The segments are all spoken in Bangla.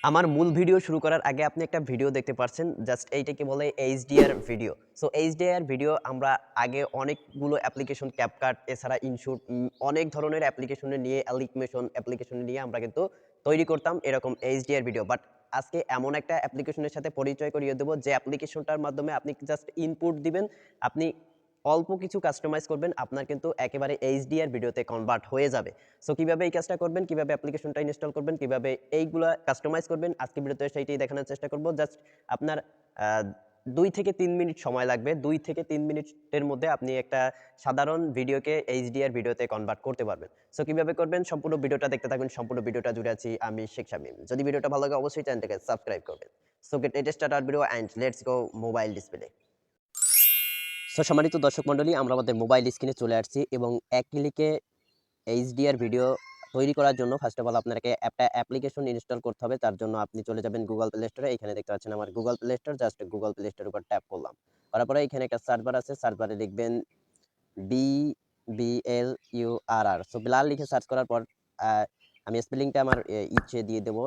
আমার মূল ভিডিও শুরু করার আগে আপনি একটা ভিডিও দেখতে পাচ্ছেন, জাস্ট এইটাকে বলে HDR video. So HDR video আমরা আগে অনেকগুলো অ্যাপ্লিকেশন, ক্যাপকাট এছাড়া ইনশুট অনেক ধরনের অ্যাপ্লিকেশনে নিয়ে অ্যালিকমেশন অ্যাপ্লিকেশনে নিয়ে আমরা কিন্তু তৈরি করতাম এরকম HDR ভিডিও। বাট আজকে এমন একটা অ্যাপ্লিকেশনের সাথে পরিচয় করিয়ে দেবো যে অ্যাপ্লিকেশনটার মাধ্যমে আপনি জাস্ট ইনপুট দিবেন, আপনি অল্প কিছু কাস্টমাইজ করবেন, আপনার কিন্তু একেবারে HDR ভিডিওতে কনভার্ট হয়ে যাবে। সো কিভাবে এই কাজটা করবেন, কিভাবে অ্যাপ্লিকেশনটা ইনস্টল করবেন, কিভাবে এইগুলা কাস্টমাইজ করবেন, আজকে ভিডিওতে সেইটাই দেখানোর চেষ্টা করব। জাস্ট আপনার 2 থেকে 3 মিনিট সময় লাগবে। 2 থেকে 3 মিনিটের মধ্যে আপনি একটা সাধারণ ভিডিওকে HDR ভিডিওতে কনভার্ট করতে পারবেন। সো কিভাবে করবেন সম্পূর্ণ ভিডিওটা দেখতে থাকবেন। সম্পূর্ণ ভিডিওটা জুড়ে আছি আমি শেখ শামীম। যদি ভিডিওটা ভালো লাগে অবশ্যই চ্যানেলটাকে সাবস্ক্রাইব করবেন। So get let start our video and let's go mobile display. So সম্মানিত দর্শক মণ্ডলী, আমরা আমাদের মোবাইল স্ক্রিনে চলে আসছি এবং এক ক্লিকে HDR ভিডিও তৈরি করার জন্য ফার্স্ট অফ অল আপনাকে একটা অ্যাপ্লিকেশন ইনস্টল করতে হবে। তার জন্য আপনি চলে যাবেন গুগল প্লে স্টোরে। এখানে দেখতে পাচ্ছেন আমার Google play store, just Google play স্টোরের উপর ট্যাপ করলাম। করার পরে এখানে একটা সার্চ বার আছে, সার্চ বারে লিখবেন BBLURR। সো ব্লার লিখে সার্চ করার পর আমি স্পেলিংটা আমার ইচ্ছে দিয়ে দেবো,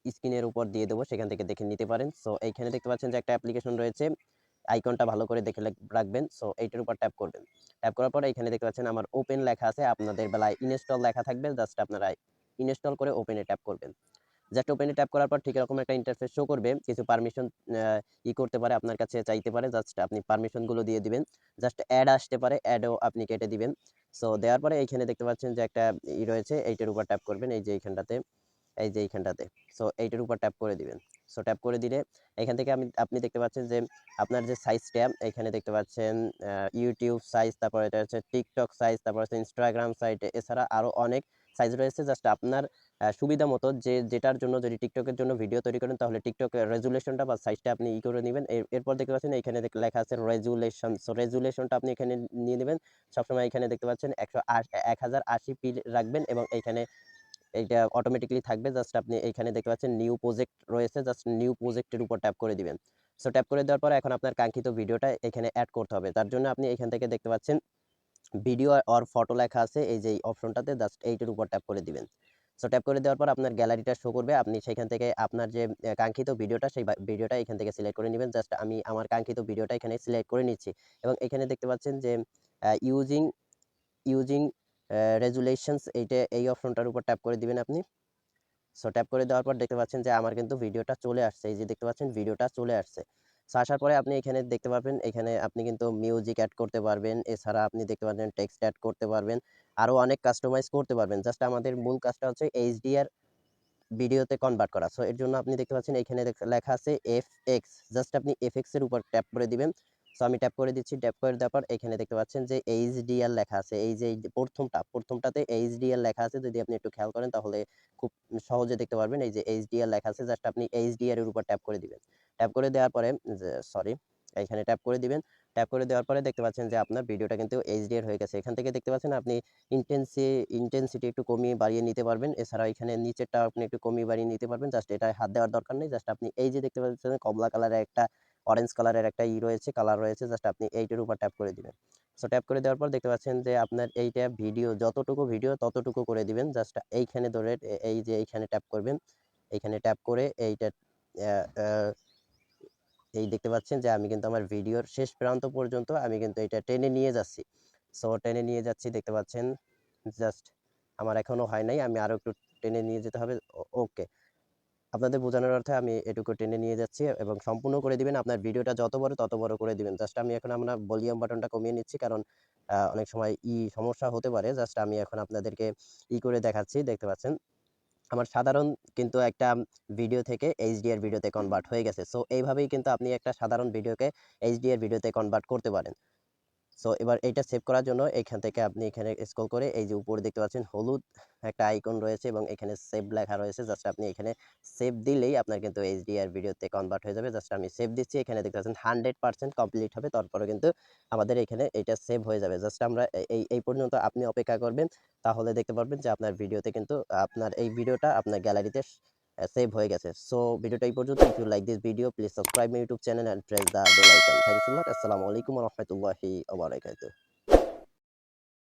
স্ক্রিনের উপর দিয়ে দেবো, সেখান থেকে দেখে নিতে পারেন। সো এইখানে দেখতে পাচ্ছেন যে একটা অ্যাপ্লিকেশন রয়েছে, আইকনটা ভালো করে দেখে রাখবেন। সো এইটার উপর ট্যাপ করবেন। ট্যাপ করার পরে এখানে দেখতে পাচ্ছেন আমার ওপেন লেখা আছে, আপনাদের বেলায় ইনস্টল লেখা থাকবে, জাস্ট আপনারা ইনস্টল করে ওপেনে ট্যাপ করবেন। জাস্ট ওপেনে ট্যাপ করার পর ঠিক এরকম একটা ইন্টারফেস শো করবে। কিছু পারমিশন করতে পারে, আপনার কাছে চাইতে পারে, জাস্ট আপনি পারমিশনগুলো দিয়ে দিবেন। জাস্ট অ্যাড আসতে পারে, অ্যাডও আপনি কেটে দিবেন। সো দেওয়ার পরে এইখানে দেখতে পাচ্ছেন যে একটা রয়েছে, এইটার উপর ট্যাপ করবেন, এই যে এইখানটাতে, এই যে এইখানটাতে। সো এইটার উপর ট্যাপ করে দিবেন। সো ট্যাপ করে দিলে এখান থেকে আপনি দেখতে পাচ্ছেন যে আপনার যে সাইজটা এখানে দেখতে পাচ্ছেন, ইউটিউব সাইজ, তারপর এটা হচ্ছে টিকটক সাইজ, তারপর হচ্ছে ইনস্টাগ্রাম সাইট, এছাড়া আরো অনেক সাইজ রয়েছে। জাস্ট আপনার সুবিধা মতো যেটার জন্য, যদি টিকটকের জন্য ভিডিও তৈরি করেন তাহলে টিকটকের রেজুলেশনটা বা সাইজটা আপনি করে নেবেন। এরপর দেখতে পাচ্ছেন এখানে লেখা আছে রেজুলেশন। সো রেজুলেশনটা আপনি এখানে নিয়ে নেবেন। সবসময় এখানে দেখতে পাচ্ছেন 1080p রাখবেন এবং এইখানে এইটা অটোমেটিক্যালি থাকবে। জাস্ট আপনি এখানে দেখতে পাচ্ছেন নিউ প্রজেক্ট রয়েছে, জাস্ট নিউ প্রজেক্টের উপর ট্যাপ করে দিবেন। সো ট্যাপ করে দেওয়ার পর এখন আপনার কাঙ্ক্ষিত ভিডিওটা এখানে অ্যাড করতে হবে। তার জন্য আপনি এখান থেকে দেখতে পাচ্ছেন ভিডিও অর ফটো লেখা আছে, এই যে এই অপশনটাতে জাস্ট এইটার উপর ট্যাপ করে দিবেন। সো ট্যাপ করে দেওয়ার পর আপনার গ্যালারিটা শো করবে। আপনি সেখান থেকে আপনার যে কাঙ্ক্ষিত ভিডিওটা, সেই ভিডিওটা এখান থেকে সিলেক্ট করে নেবেন। জাস্ট আমি আমার কাঙ্ক্ষিত ভিডিওটা এখানে সিলেক্ট করে নিচ্ছি এবং এখানে দেখতে পাচ্ছেন যে ইউজিং ইউজিং রেজুলেশনস, এই অপশনটার উপর ট্যাপ করে দিবেন আপনি। সো ট্যাপ করে দেওয়ার পর দেখতে পাচ্ছেন যে আমার কিন্তু ভিডিওটা চলে আসছে, এই যে দেখতে পাচ্ছেন ভিডিওটা চলে আসছে। সো আসার পরে আপনি এখানে দেখতে পাবেন, এখানে আপনি কিন্তু মিউজিক অ্যাড করতে পারবেন, এছাড়া আপনি দেখতে পাচ্ছেন টেক্সট অ্যাড করতে পারবেন, আরো অনেক কাস্টমাইজ করতে পারবেন। জাস্ট আমাদের মূল কাজটা হচ্ছে HDR ভিডিওতে কনভার্ট করা। সো এর জন্য আপনি দেখতে পাচ্ছেন এখানে লেখা আছে FX, জাস্ট আপনি FX এর উপর ট্যাপ করে দিবেন। সো আমি ট্যাপ করে দিচ্ছি। ট্যাপ করে দেওয়ার পর এখানে দেখতে পাচ্ছেন যে HDR লেখা আছে, এই যে প্রথমটাতে HDR লেখা আছে, যদি আপনি একটু খেয়াল করেন তাহলে খুব সহজে দেখতে পারবেন। এই যে HDR লেখা আছে, জাস্ট আপনি HDR এর উপর ট্যাপ করে দিবেন। ট্যাপ করে দেওয়ার পরে সরি, এখানে ট্যাপ করে দিবেন। ট্যাপ করে দেওয়ার পরে দেখতে পাচ্ছেন যে আপনার ভিডিওটা কিন্তু HDR হয়ে গেছে। এখান থেকে দেখতে পাচ্ছেন আপনি ইনটেনসিটি একটু কমিয়ে বাড়িয়ে নিতে পারবেন। এছাড়া এখানে নিচেরটা আপনি একটু কমিয়ে বাড়িয়ে নিতে পারবেন। জাস্ট এটায় হাত দেওয়ার দরকার নেই। জাস্ট আপনি এই যে দেখতে পাচ্ছেন কমলা কালারের একটা, অরেঞ্জ কালারের একটা রয়েছে, কালার রয়েছে, জাস্ট আপনি এইটার উপর ট্যাপ করে দিবেন। সো ট্যাপ করে দেওয়ার পর দেখতে পাচ্ছেন যে আপনার এইটা ভিডিও যতটুকু ভিডিও ততটুকু করে দিবেন। জাস্ট এইখানে ধরে এই যে এইখানে ট্যাপ করবেন। এইখানে ট্যাপ করে এইটা আ আ এই দেখতে পাচ্ছেন যে আমি কিন্তু আমার ভিডিওর শেষ প্রান্ত পর্যন্ত আমি কিন্তু এটা টেনে নিয়ে যাচ্ছি। সো টেনে নিয়ে যাচ্ছি, দেখতে পাচ্ছেন। জাস্ট আমার এখনো হয় নাই, আমি আরো একটু টেনে নিয়ে যেতে হবে। ওকে, আপনাদের বোঝানোর অর্থে আমি এটুকু টেনে নিয়ে যাচ্ছি এবং সম্পূর্ণ করে দিবেন। আপনার ভিডিওটা যত বড় তত বড় করে দিবেন। জাস্ট আমি এখন আমরা ভলিউম বাটনটা কমিয়ে নিচ্ছি, কারণ অনেক সময় সমস্যা হতে পারে। জাস্ট আমি এখন আপনাদেরকে করে দেখাচ্ছি, দেখতে পাচ্ছেন আমার সাধারণ কিন্তু একটা ভিডিও থেকে HDR ভিডিওতে কনভার্ট হয়ে গেছে। সো এইভাবেই কিন্তু আপনি একটা সাধারণ ভিডিওকে HDR ভিডিওতে কনভার্ট করতে পারেন। সো এবার এইটা সেভ করার জন্য এখান থেকে আপনি এখানে স্ক্রল করে এই যে উপরে দেখতে পাচ্ছেন হলুদ একটা আইকন রয়েছে এবং এখানে সেভ লেখা রয়েছে। জাস্ট আপনি এখানে সেভ দিলেই আপনার কিন্তু HDR ভিডিওতে কনভার্ট হয়ে যাবে। জাস্ট আমি সেভ দিচ্ছি। এখানে দেখতে পাচ্ছেন 100% কমপ্লিট হবে। তারপরে কিন্তু আমাদের এখানে এটা সেভ হয়ে যাবে। জাস্ট আমরা এই পর্যন্ত আপনি অপেক্ষা করবেন। তাহলে দেখতে পারবেন যে আপনার ভিডিওতে কিন্তু আপনার এই ভিডিওটা আপনার গ্যালারিতে সেভ হয়ে গেছে। সো ভিডিওটা এই পর্যন্ত। If you like this video please subscribe my YouTube channel and press the bell icon. Thanks a lot। আসসালামু আলাইকুম ওয়া রাহমাতুল্লাহি ওয়া বারাকাতুহু।